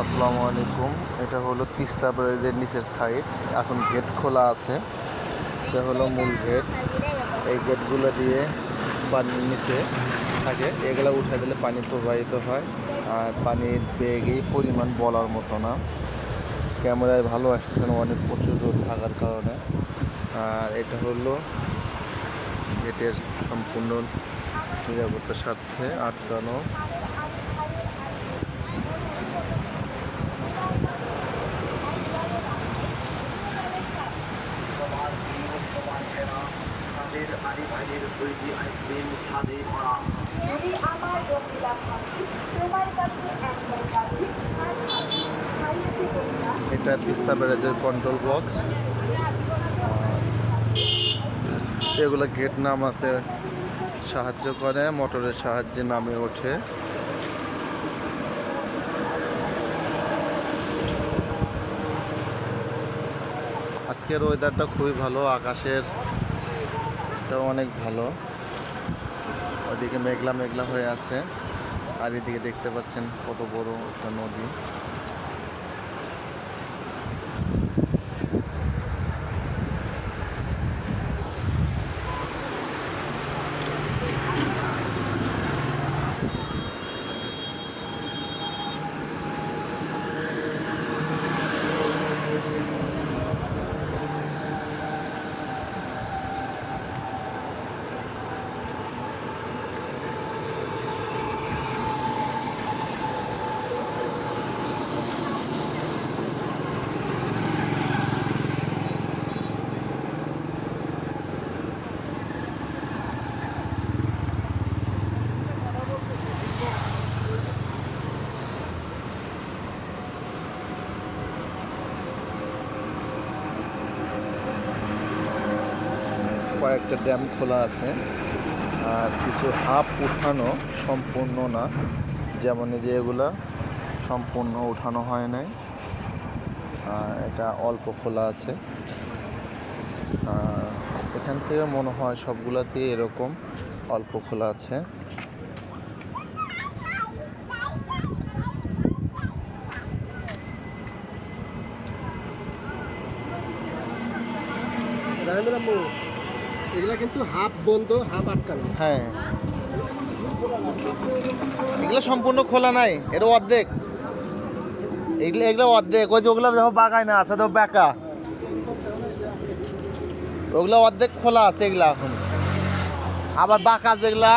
আসসালামু আলাইকুম। এটা হলো তিস্তা ব্যারেজের নিচের সাইড। এখন গেট খোলা আছে। এটা হলো মূল গেট। এই গেটগুলো দিয়ে পানির নিচে থাকে, এগুলো উঠে দিলে পানি প্রবাহিত হয়। আর পানির বেগেই পরিমাণ বলার মতো না। ক্যামেরায় ভালো আসতেছে না, অনেক প্রচুর রোদ থাকার কারণে। আর এটা হলো গেটের সম্পূর্ণ নিরাপত্তার স্বার্থে আটকানো। এটা তিস্তা ব্যারেজের কন্ট্রোল বক্স। এগুলো গেট নামাতে সাহায্য করে, মোটরের সাহায্যে নামে ওঠে। আজকের ওয়েদারটা খুবই ভালো, আকাশের অনেক ভালো। ওদিকে মেঘলা মেঘলা হয়ে আছে, আর এদিকে দেখতে পাচ্ছেন কত বড় একটা নদী। কয়েকটা ড্যাম খোলা আছে, আর কিছু হাফ উঠানো, সম্পূর্ণ না। যেমন এই যে এগুলা সম্পূর্ণ উঠানো হয় নাই, এটা অল্প খোলা আছে। এখান থেকে মনে হয় সবগুলাতেই এরকম অল্প খোলা আছে। এগুলা কিন্তু হাফ বন্ধ, হাফ আটকানো। হ্যাঁ, এগুলো সম্পূর্ণ খোলা নাই, এটা অর্ধেক। এগুলো অর্ধেক। ওই যে ওগুলো দেখো বাগায় না আছে, তো বেঁকা। ওগুলো অর্ধেক খোলা আছে, এগুলা এখন আবার বাঁকা যেগুলা